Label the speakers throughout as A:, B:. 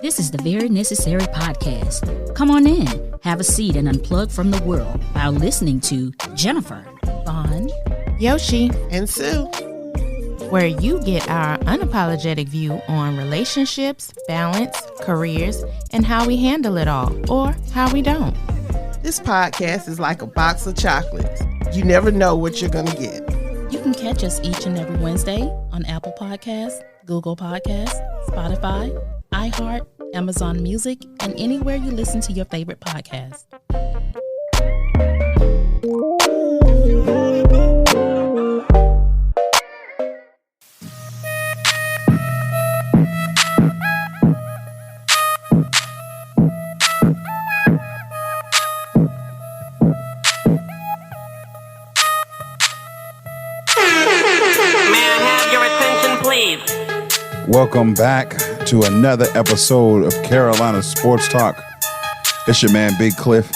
A: This is the Very Necessary Podcast. Come on in, have a seat, and unplug from the world while listening to Jennifer,
B: Vaughn, Yoshi,
C: and Sue,
B: where you get our unapologetic view on relationships, balance, careers, and how we handle it all, or how we don't.
C: This podcast is like a box of chocolates. You never know what you're going to get.
D: You can catch us each and every Wednesday on Apple Podcasts, Google Podcasts, Spotify, iHeart, Amazon Music, and anywhere you listen to your favorite podcast.
E: Welcome back to another episode of Carolina Sports Talk. It's your man, Big Cliff.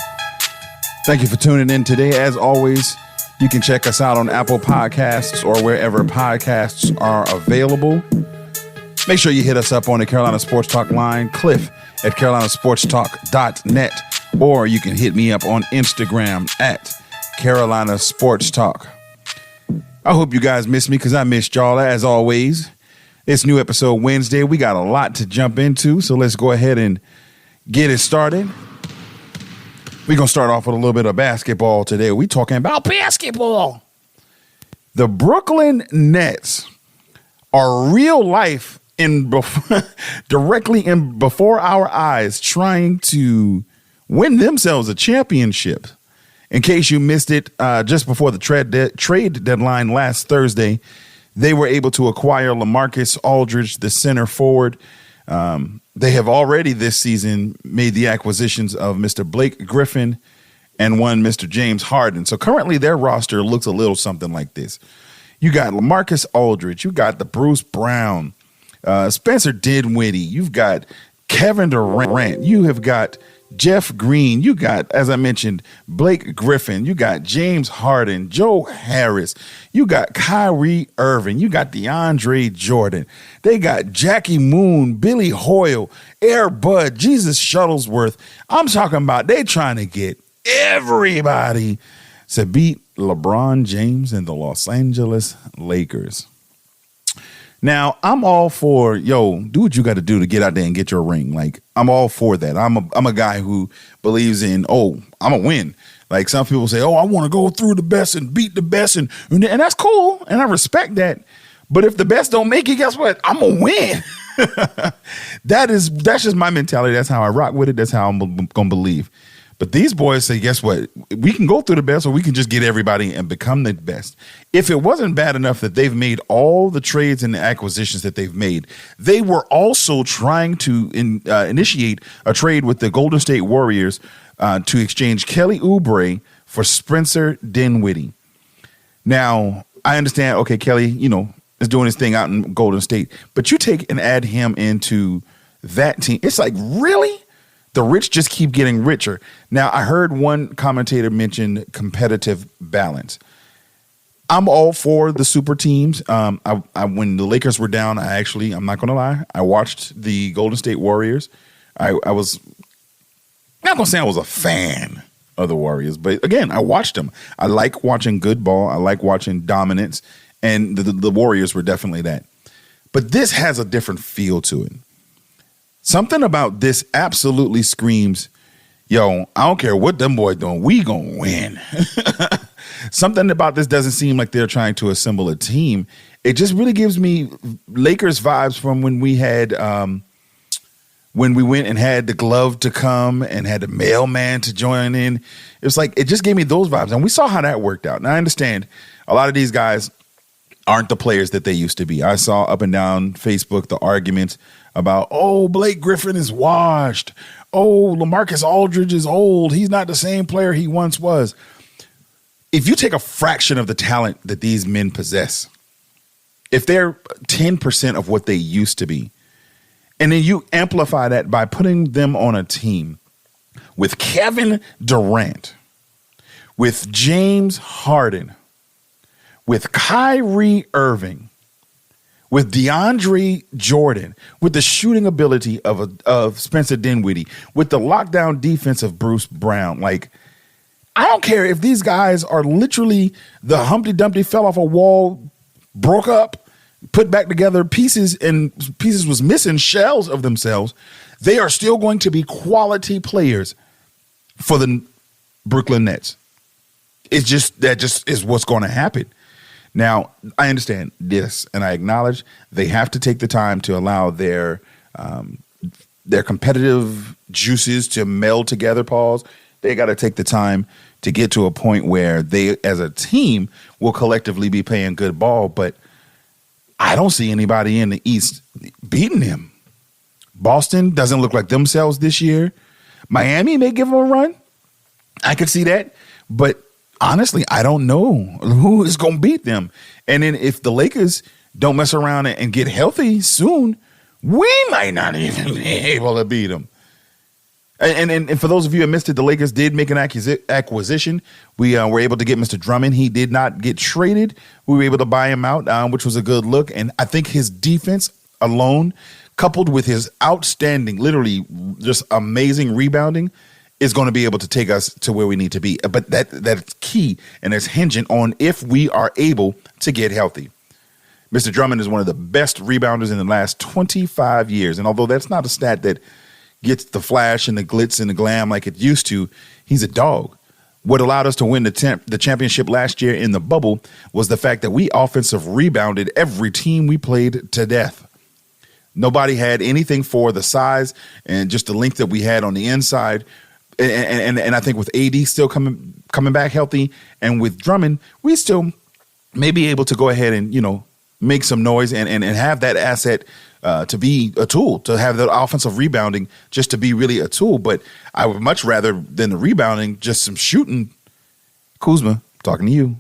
E: Thank you for tuning in today. As always, you can check us out on Apple Podcasts or wherever podcasts are available. Make sure you hit us up on the Carolina Sports Talk line, Cliff at carolinasportstalk.net, or you can hit me up on Instagram at Carolina Sports Talk. I hope you guys missed me because I missed y'all as always. It's new episode Wednesday. We got a lot to jump into, so let's go ahead and get it started. We're going to start off with a little bit of basketball today. We're talking about basketball. The Brooklyn Nets are real life directly in before our eyes trying to win themselves a championship. In case you missed it, just before the trade deadline last Thursday, they were able to acquire LaMarcus Aldridge, the center forward. They have already this season made the acquisitions of Mr. Blake Griffin and one Mr. James Harden. So currently their roster looks a little something like this. You got LaMarcus Aldridge. You got the Bruce Brown, Spencer Dinwiddie. You've got Kevin Durant. You have got Jeff Green. You got, as I mentioned, Blake Griffin. You got James Harden, Joe Harris. You got Kyrie Irving. You got DeAndre Jordan. They got Jackie Moon, Billy Hoyle, Air Bud, Jesus Shuttlesworth. I'm talking about they trying to get everybody to beat LeBron James and the Los Angeles Lakers. Now, I'm all for, do what you got to do to get out there and get your ring. Like, I'm all for that. I'm a guy who believes in, I'm a win. Like some people say, I want to go through the best and beat the best. And that's cool. And I respect that. But if the best don't make it, guess what? I'm going to win. That's just my mentality. That's how I rock with it. That's how I'm going to believe. But these boys say, guess what? We can go through the best or we can just get everybody and become the best. If it wasn't bad enough that they've made all the trades and the acquisitions that they've made, they were also trying to initiate a trade with the Golden State Warriors to exchange Kelly Oubre for Spencer Dinwiddie. Now, I understand, okay, Kelly, is doing his thing out in Golden State, but you take and add him into that team. It's like, really? The rich just keep getting richer. Now, I heard one commentator mention competitive balance. I'm all for the super teams. When the Lakers were down, I'm not going to lie, I watched the Golden State Warriors. I was not going to say I was a fan of the Warriors, but again, I watched them. I like watching good ball. I like watching dominance, and the Warriors were definitely that. But this has a different feel to it. Something about this absolutely screams, I don't care what them boys doing, we gonna win. Something about this doesn't seem like they're trying to assemble a team. It just really gives me Lakers vibes from when we had, when we went and had the glove to come and had the mailman to join in. It was like, it just gave me those vibes. And we saw how that worked out. And I understand a lot of these guys aren't the players that they used to be. I saw up and down Facebook the arguments about, Blake Griffin is washed. LaMarcus Aldridge is old. He's not the same player he once was. If you take a fraction of the talent that these men possess, if they're 10% of what they used to be, and then you amplify that by putting them on a team with Kevin Durant, with James Harden, with Kyrie Irving, with DeAndre Jordan, with the shooting ability of Spencer Dinwiddie, with the lockdown defense of Bruce Brown. Like, I don't care if these guys are literally the Humpty Dumpty fell off a wall, broke up, put back together pieces, and pieces was missing shells of themselves. They are still going to be quality players for the Brooklyn Nets. It's just that just is what's going to happen. Now, I understand this, and I acknowledge they have to take the time to allow their competitive juices to meld together, Pauls. They got to take the time to get to a point where they, as a team, will collectively be playing good ball. But I don't see anybody in the East beating them. Boston doesn't look like themselves this year. Miami may give them a run. I could see that. But honestly, I don't know who is going to beat them. And then if the Lakers don't mess around and get healthy soon, we might not even be able to beat them. And for those of you who missed it, the Lakers did make an acquisition. We were able to get Mr. Drummond. He did not get traded. We were able to buy him out, which was a good look. And I think his defense alone, coupled with his outstanding, literally just amazing rebounding, is going to be able to take us to where we need to be. But that's key, and it's hinging on if we are able to get healthy. Mr. Drummond is one of the best rebounders in the last 25 years. And although that's not a stat that gets the flash and the glitz and the glam like it used to, he's a dog. What allowed us to win the championship last year in the bubble was the fact that we offensive rebounded every team we played to death. Nobody had anything for the size and just the length that we had on the inside. And I think with AD still coming back healthy, and with Drummond, we still may be able to go ahead and, make some noise and have that asset to be a tool, to have the offensive rebounding just to be really a tool. But I would much rather than the rebounding, just some shooting. Kuzma, talking to you.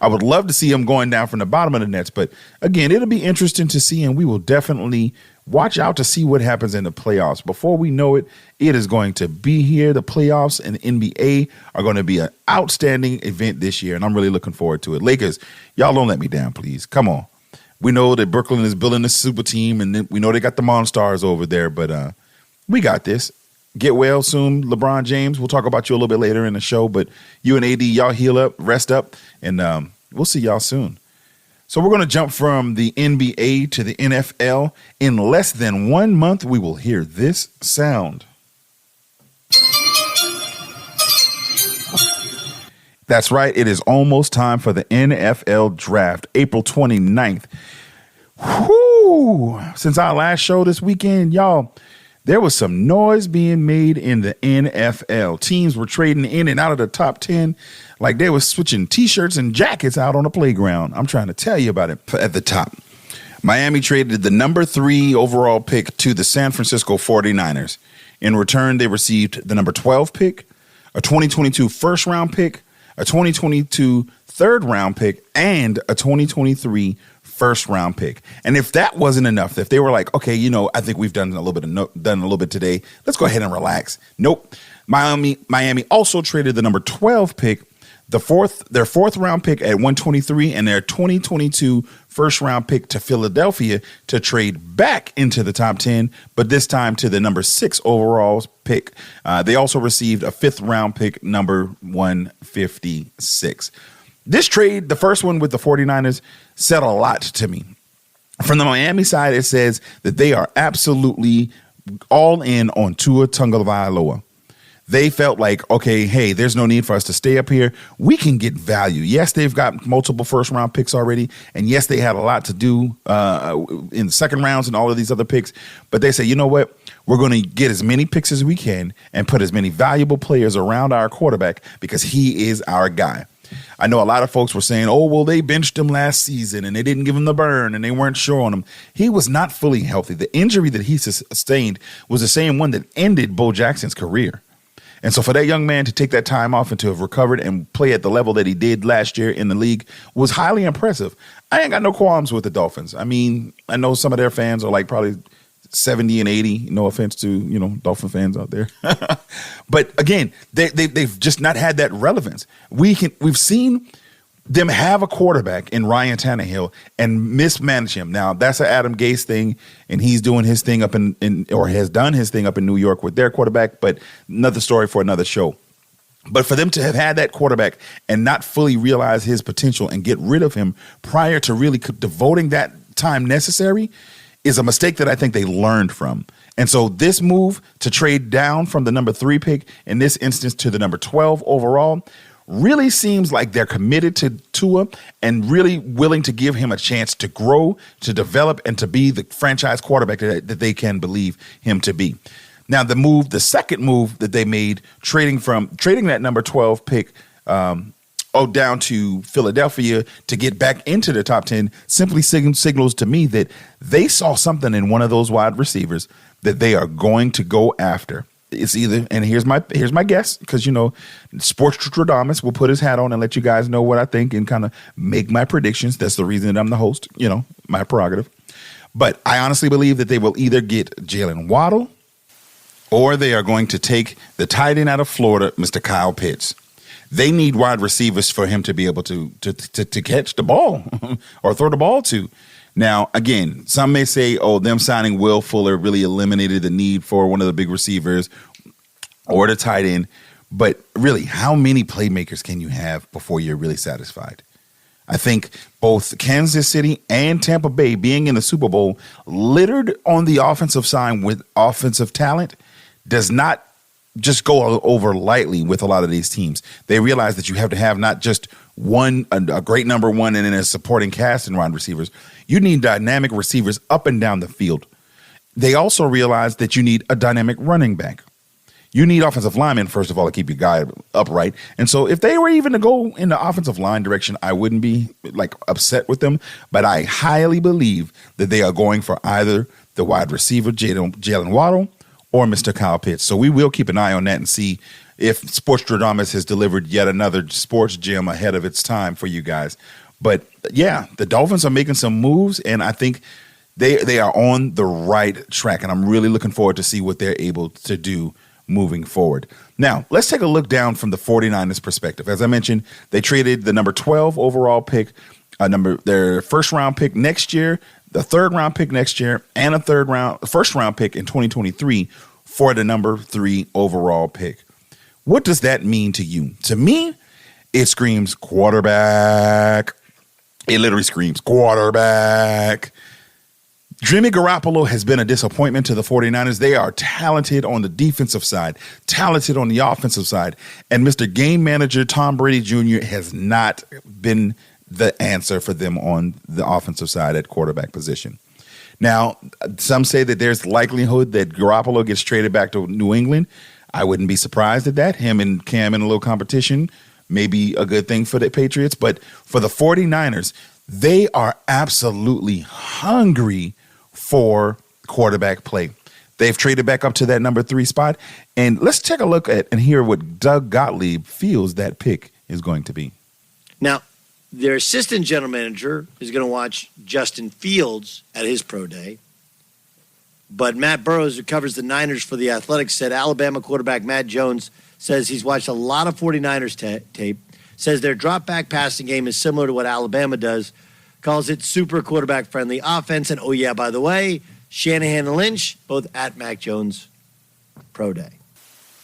E: I would love to see him going down from the bottom of the Nets. But again, it'll be interesting to see, and we will definitely watch out to see what happens in the playoffs. Before we know it, it is going to be here. The playoffs and the NBA are going to be an outstanding event this year, and I'm really looking forward to it. Lakers, y'all don't let me down, please. Come on. We know that Brooklyn is building a super team, and we know they got the Monstars over there, but we got this. Get well soon, LeBron James. We'll talk about you a little bit later in the show, but you and AD, y'all heal up, rest up, and we'll see y'all soon. So we're going to jump from the NBA to the NFL. In less than 1 month, we will hear this sound. That's right. It is almost time for the NFL draft, April 29th. Whoo! Since our last show this weekend, y'all, there was some noise being made in the NFL. Teams were trading in and out of the top 10 like they were switching T-shirts and jackets out on the playground. I'm trying to tell you about it at the top. Miami traded the number 3 overall pick to the San Francisco 49ers. In return, they received the number 12 pick, a 2022 first-round pick, a 2022 third-round pick, and a 2023 first-round pick. And if that wasn't enough, if they were like, okay, I think we've done a little bit today, let's go ahead and relax. Nope. Miami also traded the number 12 pick, their fourth round pick at 123, and their 2022 first round pick to Philadelphia to trade back into the top 10, but this time to the number 6 overall pick. They also received a 5th round pick, number 156. This trade, the first one with the 49ers, said a lot to me. From the Miami side, it says that they are absolutely all in on Tua Tagovailoa. They felt like, okay, hey, there's no need for us to stay up here. We can get value. Yes, they've got multiple first-round picks already, and yes, they had a lot to do in the second rounds and all of these other picks, but they say, you know what? We're going to get as many picks as we can and put as many valuable players around our quarterback because he is our guy. I know a lot of folks were saying, oh, well, they benched him last season and they didn't give him the burn and they weren't sure on him. He was not fully healthy. The injury that he sustained was the same one that ended Bo Jackson's career. And so for that young man to take that time off and to have recovered and play at the level that he did last year in the league was highly impressive. I ain't got no qualms with the Dolphins. I mean, I know some of their fans are like probably 70 and 80. No offense to, Dolphin fans out there. But again, they've just not had that relevance. We've seen them have a quarterback in Ryan Tannehill and mismanage him. Now, that's an Adam Gase thing, and he's doing his thing up in or has done his thing up in New York with their quarterback, but another story for another show. But for them to have had that quarterback and not fully realize his potential and get rid of him prior to really devoting that time necessary is a mistake that I think they learned from. And so this move to trade down from the number 3 pick, in this instance to the number 12 overall, really seems like they're committed to Tua and really willing to give him a chance to grow, to develop, and to be the franchise quarterback that they can believe him to be. Now, the second move that they made, trading that number 12 pick down to Philadelphia to get back into the top 10, simply signals to me that they saw something in one of those wide receivers that they are going to go after. It's either, and here's my guess, because, Sportstradamus will put his hat on and let you guys know what I think and kind of make my predictions. That's the reason that I'm the host, my prerogative. But I honestly believe that they will either get Jalen Waddle or they are going to take the tight end out of Florida, Mr. Kyle Pitts. They need wide receivers for him to be able to catch the ball or throw the ball to. Now, again, some may say, them signing Will Fuller really eliminated the need for one of the big receivers or the tight end. But really, how many playmakers can you have before you're really satisfied? I think both Kansas City and Tampa Bay being in the Super Bowl littered on the offensive side with offensive talent does not just go over lightly with a lot of these teams. They realize that you have to have not just a great number one and then a supporting cast in wide receivers. You need dynamic receivers up and down the field. They also realize that you need a dynamic running back. You need offensive linemen, first of all, to keep your guy upright. And so if they were even to go in the offensive line direction, I wouldn't be upset with them. But I highly believe that they are going for either the wide receiver, Jalen Waddle, or Mr. Kyle Pitts. So we will keep an eye on that and see if Sportstradamus has delivered yet another sports gem ahead of its time for you guys. But yeah, the Dolphins are making some moves, and I think they are on the right track. And I'm really looking forward to see what they're able to do moving forward. Now, let's take a look down from the 49ers perspective. As I mentioned, they traded the number 12 overall pick, their first round pick next year, the third round pick next year, and a first round pick in 2023 for the number 3 overall pick. What does that mean to you? To me, it screams quarterback. It literally screams quarterback. Jimmy Garoppolo has been a disappointment to the 49ers. They are talented on the defensive side, talented on the offensive side, and Mr. Game Manager Tom Brady Jr. has not been the answer for them on the offensive side at quarterback position. Now, some say that there's likelihood that Garoppolo gets traded back to New England. I wouldn't be surprised at that. Him and Cam in a little competition may be a good thing for the Patriots. But for the 49ers, they are absolutely hungry for quarterback play. They've traded back up to that number 3 spot. And let's take a look at and hear what Doug Gottlieb feels that pick is going to be.
F: Now, their assistant general manager is going to watch Justin Fields at his pro day. But Matt Burrows, who covers the Niners for The Athletic, said Alabama quarterback Matt Jones says he's watched a lot of 49ers tape, says their drop-back passing game is similar to what Alabama does, calls it super quarterback-friendly offense. And, oh, yeah, by the way, Shanahan and Lynch, both at Mac Jones' pro day.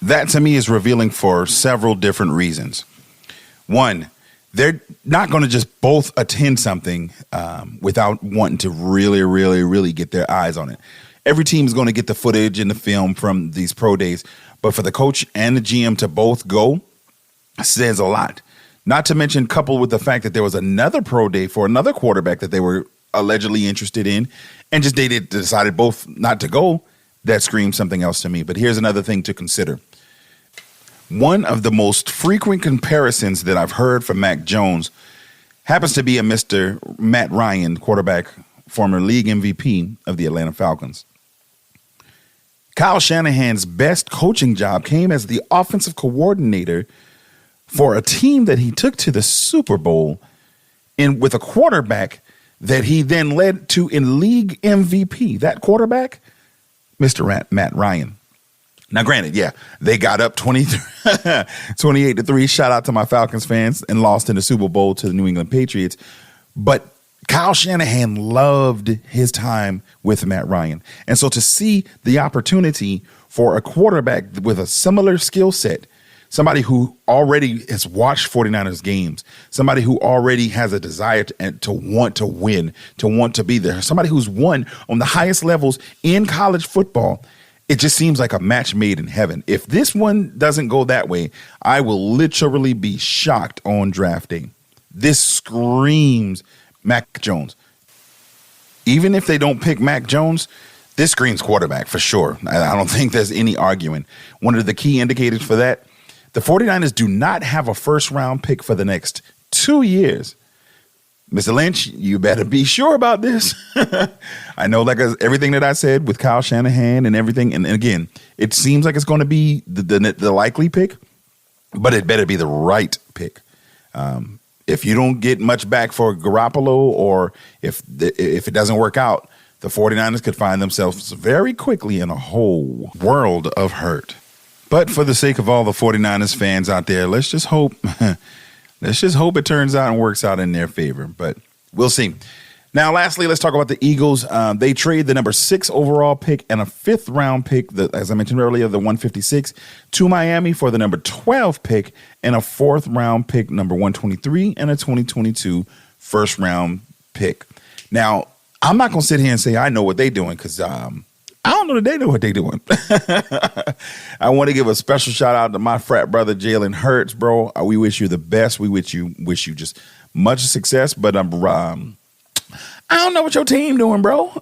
E: That, to me, is revealing for several different reasons. One, they're not going to just both attend something without wanting to really, really, really get their eyes on it. Every team is going to get the footage and the film from these pro days, but for the coach and the GM to both go says a lot. Not to mention, coupled with the fact that there was another pro day for another quarterback that they were allegedly interested in, and just they decided both not to go, that screams something else to me. But here's another thing to consider. One of the most frequent comparisons that I've heard from Mac Jones happens to be a Mr. Matt Ryan, quarterback, former league MVP of the Atlanta Falcons. Kyle Shanahan's best coaching job came as the offensive coordinator for a team that he took to the Super Bowl with a quarterback that he then led to in league MVP. That quarterback, Mr. Matt Ryan. Now, granted, yeah, they got up 28-3. Shout out to my Falcons fans, and lost in the Super Bowl to the New England Patriots. But Kyle Shanahan loved his time with Matt Ryan. And so to see the opportunity for a quarterback with a similar skill set, somebody who already has watched 49ers games, somebody who already has a desire to want to win, to want to be there, somebody who's won on the highest levels in college football, it just seems like a match made in heaven. If this one doesn't go that way, I will literally be shocked on draft day. This screams Mac Jones. Even if they don't pick Mac Jones, this screams quarterback for sure. I don't think there's any arguing. One of the key indicators for that, the 49ers do not have a first-round pick for the next 2 years. Mr. Lynch, you better be sure about this. I know, like everything that I said with Kyle Shanahan and everything, and again, it seems like it's going to be the likely pick, but it better be the right pick. If you don't get much back for Garoppolo, or if it doesn't work out, the 49ers could find themselves very quickly in a whole world of hurt. But for the sake of all the 49ers fans out there, let's just hope it turns out and works out in their favor. But we'll see. Now, lastly, let's talk about the Eagles. They trade the number 6 overall pick and a 5th round pick, as I mentioned earlier, the 156, to Miami for the number 12 pick and a 4th round pick, number 123, and a 2022 first round pick. Now, I'm not going to sit here and say I know what they're doing, because I don't know that they know what they're doing. I want to give a special shout out to my frat brother, Jalen Hurts, bro. We wish you the best. We wish you just much success. But I don't know what your team doing, bro.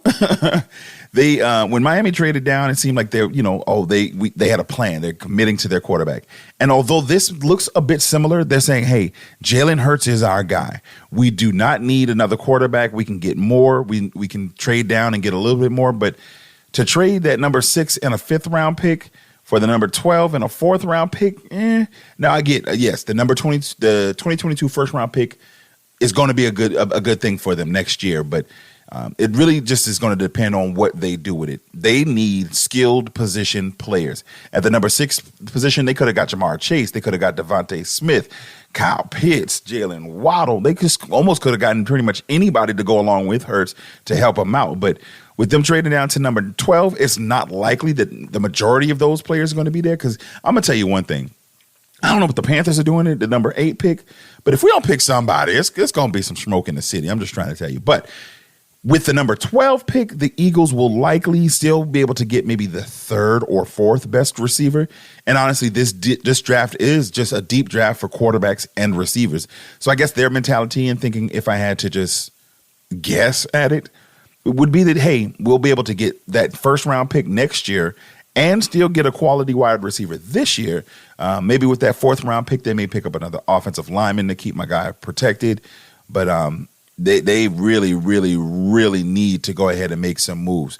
E: They when Miami traded down, it seemed like they had a plan. They're committing to their quarterback. And although this looks a bit similar, they're saying, hey, Jalen Hurts is our guy. We do not need another quarterback. We can get more. We can trade down and get a little bit more. But to trade that number 6 and a 5th round pick for the number 12 and a 4th round pick, now I get yes, the number 20, the 2022 first round pick is going to be a good thing for them next year, but it really just is going to depend on what they do with it. They need skilled position players. At the number 6 position, they could have got Jamar Chase, they could have got Devontae Smith, Kyle Pitts, Jalen Waddle. They almost could have gotten pretty much anybody to go along with Hurts to help them out, but with them trading down to number 12, it's not likely that the majority of those players are going to be there, because I'm going to tell you one thing. I don't know what the Panthers are doing at the number 8 pick, but if we don't pick somebody, it's going to be some smoke in the city. I'm just trying to tell you. But with the number 12 pick, the Eagles will likely still be able to get maybe the 3rd or 4th best receiver. And honestly, this draft is just a deep draft for quarterbacks and receivers. So I guess their mentality and thinking, if I had to just guess at it, would be that, hey, we'll be able to get that first round pick next year and still get a quality wide receiver this year. Maybe with that 4th round pick, they may pick up another offensive lineman to keep my guy protected. But they really, really, really need to go ahead and make some moves.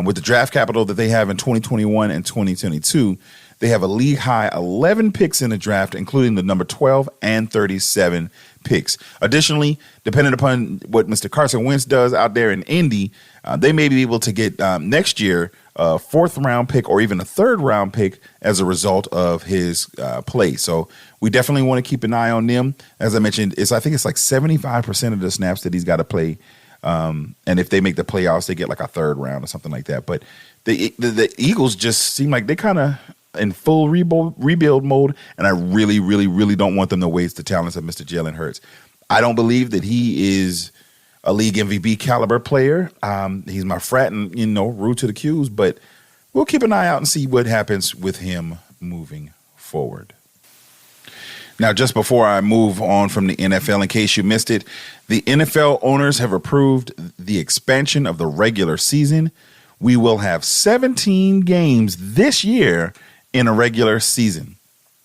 E: With the draft capital that they have in 2021 and 2022, they have a league high 11 picks in the draft, including the number 12 and 37 picks. Additionally, depending upon what Mr. Carson Wentz does out there in Indy, they may be able to get next year a 4th round pick or even a 3rd round pick as a result of his play. So we definitely want to keep an eye on them. As I mentioned, I think it's like 75% of the snaps that he's got to play. And if they make the playoffs, they get like a 3rd round or something like that. But the Eagles just seem like they kind of in full rebuild mode, and I really, really, really don't want them to waste the talents of Mr. Jalen Hurts. I don't believe that he is a league MVP caliber player. He's my frat and, root to the Qs, but we'll keep an eye out and see what happens with him moving forward. Now, just before I move on from the NFL, in case you missed it, the NFL owners have approved the expansion of the regular season. We will have 17 games this year in a regular season.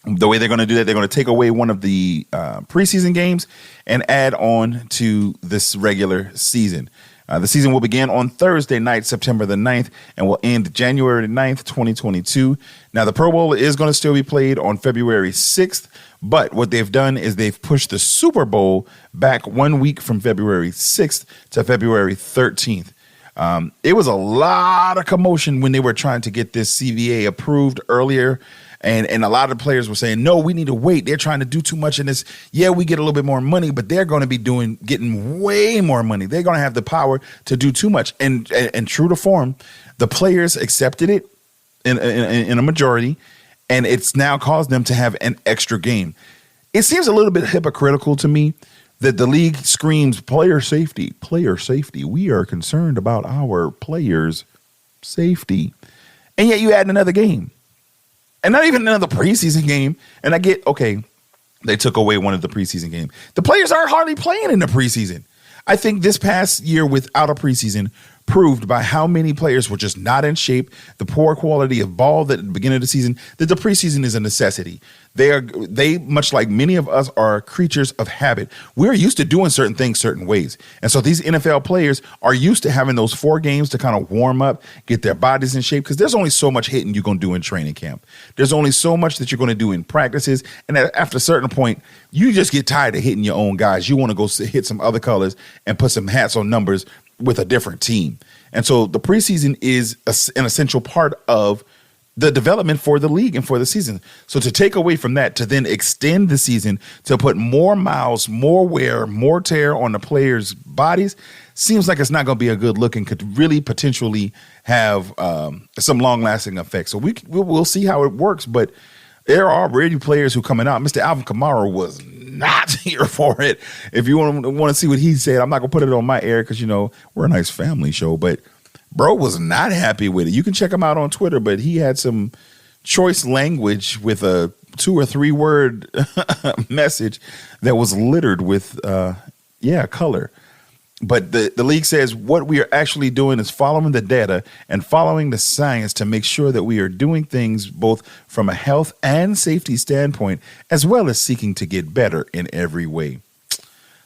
E: The way they're going to do that, they're going to take away one of the preseason games and add on to this regular season. The season will begin on Thursday night, September the 9th, and will end January 9th, 2022. Now, the Pro Bowl is going to still be played on February 6th, but what they've done is they've pushed the Super Bowl back 1 week from February 6th to February 13th. It was a lot of commotion when they were trying to get this CBA approved earlier. And a lot of players were saying, no, we need to wait. They're trying to do too much in this. Yeah, we get a little bit more money, but they're going to be getting way more money. They're going to have the power to do too much. And true to form, the players accepted it in a majority, and it's now caused them to have an extra game. It seems a little bit hypocritical to me that the league screams player safety, player safety. We are concerned about our players' safety. And yet you add another game. And not even another preseason game. And I get, okay, they took away one of the preseason games. The players aren't hardly playing in the preseason. I think this past year without a preseason proved by how many players were just not in shape, the poor quality of ball at the beginning of the season, that the preseason is a necessity. They, much like many of us, are creatures of habit. We're used to doing certain things certain ways. And so these NFL players are used to having those 4 games to kind of warm up, get their bodies in shape, because there's only so much hitting you're going to do in training camp. There's only so much that you're going to do in practices. And after a certain point, you just get tired of hitting your own guys. You want to go hit some other colors and put some hats on numbers with a different team. And so the preseason is an essential part of the development for the league and for the season. So to take away from that, to then extend the season, to put more miles, more wear, more tear on the players' bodies, seems like it's not going to be a good look and could really potentially have some long-lasting effects. So we'll see how it works, but there are already players who coming out. Mr. Alvin Kamara was not here for it. If you want to see what he said, I'm not going to put it on my air because, we're a nice family show, but bro was not happy with it. You can check him out on Twitter, but he had some choice language with a 2 or 3 word message that was littered with, color. But the league says what we are actually doing is following the data and following the science to make sure that we are doing things both from a health and safety standpoint, as well as seeking to get better in every way.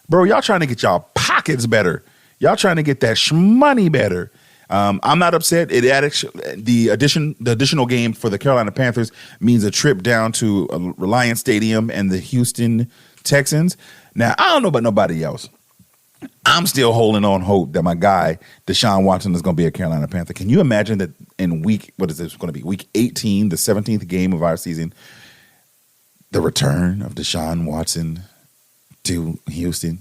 E: Bro, y'all trying to get y'all pockets better. Y'all trying to get that shmoney better. I'm not upset. The additional game for the Carolina Panthers means a trip down to Reliance Stadium and the Houston Texans. Now, I don't know about nobody else. I'm still holding on hope that my guy, Deshaun Watson, is going to be a Carolina Panther. Can you imagine that in week 18, the 17th game of our season, the return of Deshaun Watson to Houston?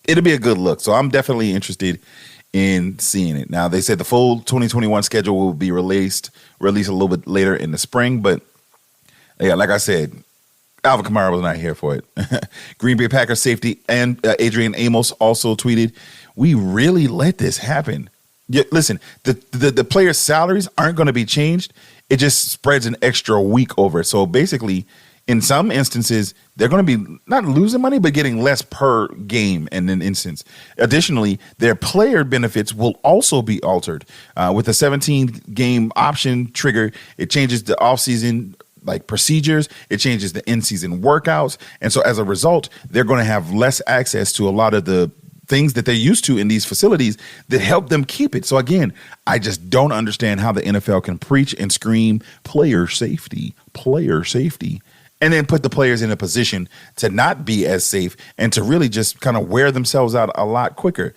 E: It'll be a good look. So I'm definitely interested in seeing it. Now, they said the full 2021 schedule will be released a little bit later in the spring. But, yeah, like I said, Alvin Kamara was not here for it. Green Bay Packers safety and Adrian Amos also tweeted, "We really let this happen." Yeah, listen, the players' salaries aren't going to be changed. It just spreads an extra week over. So basically, in some instances, they're going to be not losing money, but getting less per game in an instance. Additionally, their player benefits will also be altered. With the 17-game option trigger, it changes the offseason procedures, it changes the in-season workouts. And so as a result, they're going to have less access to a lot of the things that they're used to in these facilities that help them keep it. So again, I just don't understand how the NFL can preach and scream player safety, and then put the players in a position to not be as safe and to really just kind of wear themselves out a lot quicker.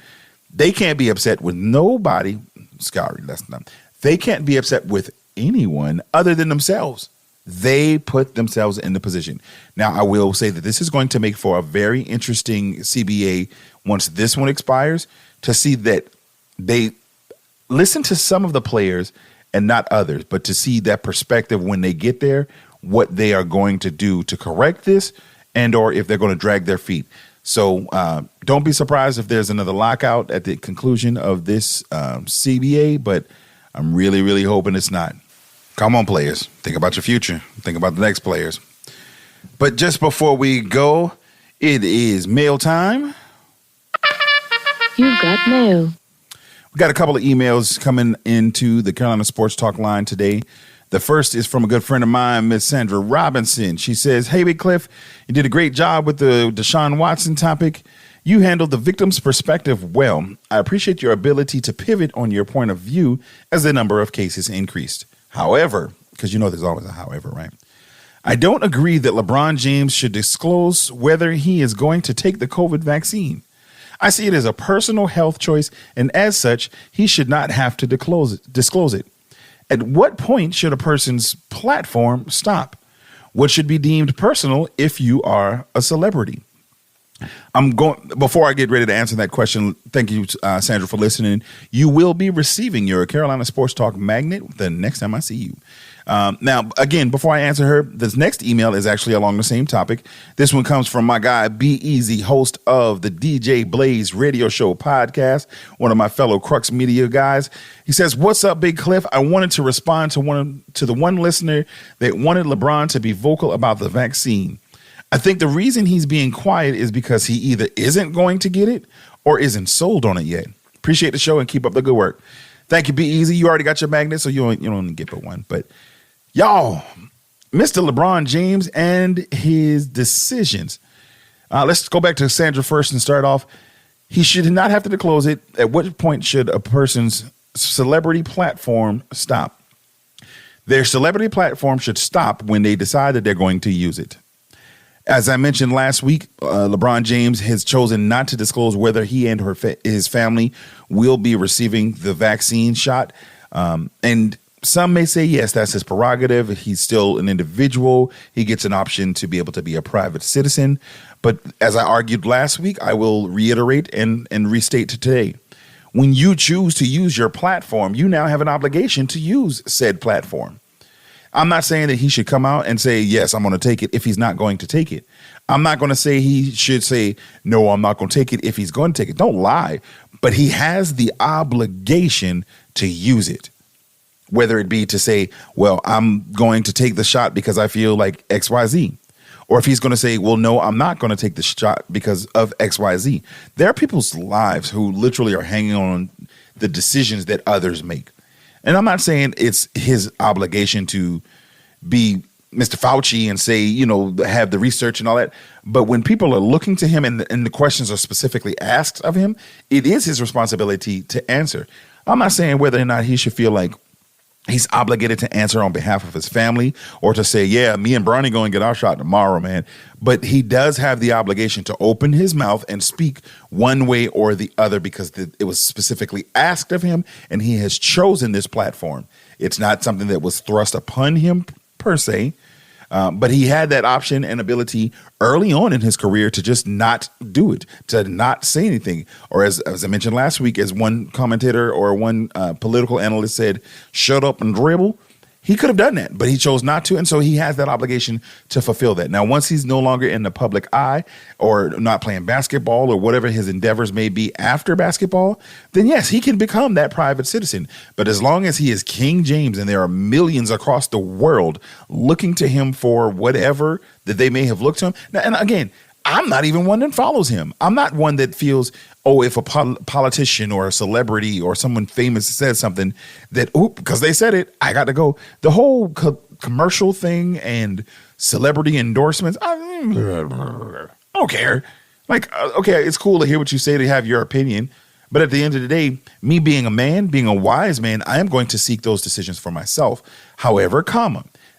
E: They can't be upset with nobody. They can't be upset with anyone other than themselves. They put themselves in the position. Now, I will say that this is going to make for a very interesting CBA once this one expires, to see that they listen to some of the players and not others, but to see that perspective when they get there, what they are going to do to correct this, and or if they're going to drag their feet. So don't be surprised if there's another lockout at the conclusion of this CBA, but I'm really, really hoping it's not. Come on, players. Think about your future. Think about the next players. But just before we go, it is mail time.
G: You've got mail.
E: We got a couple of emails coming into the Carolina Sports Talk line today. The first is from a good friend of mine, Miss Sandra Robinson. She says, "Hey, Big Cliff, you did a great job with the Deshaun Watson topic. You handled the victim's perspective well. I appreciate your ability to pivot on your point of view as the number of cases increased. However," because there's always a however, right? "I don't agree that LeBron James should disclose whether he is going to take the COVID vaccine. I see it as a personal health choice, and as such, he should not have to disclose it. At what point should a person's platform stop? What should be deemed personal if you are a celebrity? Before I get ready to answer that question, thank you, Sandra, for listening. You will be receiving your Carolina Sports Talk magnet the next time I see you. Now, again, before I answer her, this next email is actually along the same topic. This one comes from my guy, Be Easy, host of the DJ Blaze Radio Show podcast, one of my fellow Crux Media guys. He says, "What's up, Big Cliff? I wanted to respond to the one listener that wanted LeBron to be vocal about the vaccine. I think the reason he's being quiet is because he either isn't going to get it or isn't sold on it yet. Appreciate the show and keep up the good work." Thank you, Be Easy. You already got your magnet, so you don't get but one. But y'all, Mr. LeBron James and his decisions. Let's go back to Sandra first and start off. He should not have to disclose it. At what point should a person's celebrity platform stop? Their celebrity platform should stop when they decide that they're going to use it. As I mentioned last week, LeBron James has chosen not to disclose whether he and his family will be receiving the vaccine shot. And some may say, yes, that's his prerogative. He's still an individual. He gets an option to be able to be a private citizen. But as I argued last week, I will reiterate and restate today. When you choose to use your platform, you now have an obligation to use said platform. I'm not saying that he should come out and say, yes, I'm going to take it if he's not going to take it. I'm not going to say he should say, no, I'm not going to take it if he's going to take it. Don't lie. But he has the obligation to use it, whether it be to say, well, I'm going to take the shot because I feel like X, Y, Z. Or if he's going to say, well, no, I'm not going to take the shot because of X, Y, Z. There are people's lives who literally are hanging on the decisions that others make. And I'm not saying it's his obligation to be Mr. Fauci and say, have the research and all that. But when people are looking to him and the questions are specifically asked of him, it is his responsibility to answer. I'm not saying whether or not he should feel like he's obligated to answer on behalf of his family or to say, yeah, me and Bronny going to get our shot tomorrow, man. But he does have the obligation to open his mouth and speak one way or the other because it was specifically asked of him and he has chosen this platform. It's not something that was thrust upon him per se, but he had that option and ability early on in his career to just not do it, to not say anything. Or as I mentioned last week, as one commentator or one political analyst said, shut up and dribble. He could have done that, but he chose not to. And so he has that obligation to fulfill that. Now, once he's no longer in the public eye or not playing basketball or whatever his endeavors may be after basketball, then yes, he can become that private citizen. But as long as he is King James and there are millions across the world looking to him for whatever that they may have looked to him. Now, and again, I'm not even one that follows him. I'm not one that feels, if a politician or a celebrity or someone famous says something that, because they said it, I got to go. The whole commercial thing and celebrity endorsements, I don't care. Like, okay, it's cool to hear what you say, to have your opinion. But at the end of the day, me being a man, being a wise man, I am going to seek those decisions for myself. However,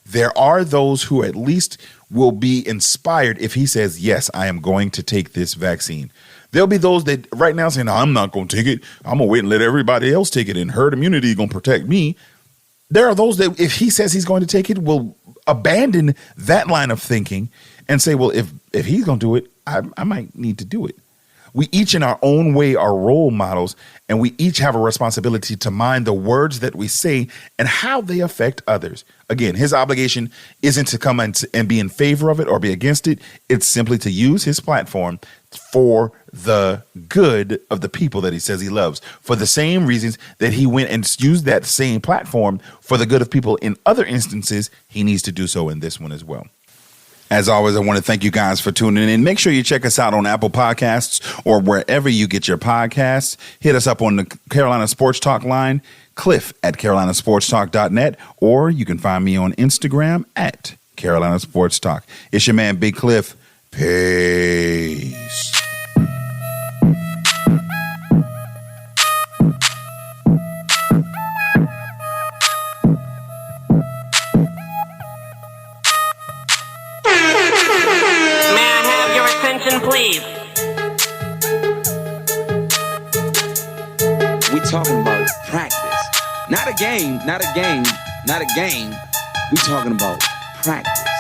E: there are those who at least will be inspired if he says, yes, I am going to take this vaccine. There'll be those that right now saying, no, I'm not going to take it. I'm going to wait and let everybody else take it, and herd immunity is going to protect me. There are those that if he says he's going to take it, will abandon that line of thinking and say, well, if he's going to do it, I might need to do it. We each in our own way are role models, and we each have a responsibility to mind the words that we say and how they affect others. Again, his obligation isn't to come and be in favor of it or be against it. It's simply to use his platform for the good of the people that he says he loves, for the same reasons that he went and used that same platform for the good of people in other instances. He needs to do so in this one as well. As always, I want to thank you guys for tuning in. Make sure you check us out on Apple Podcasts or wherever you get your podcasts. Hit us up on the Carolina Sports Talk line, cliff@carolinasportstalk.net, or you can find me on Instagram at Carolina Sports Talk. It's your man, Big Cliff. Peace.
H: May I have your attention, please? practice. Not a game, not a game, not a game. We talking about practice.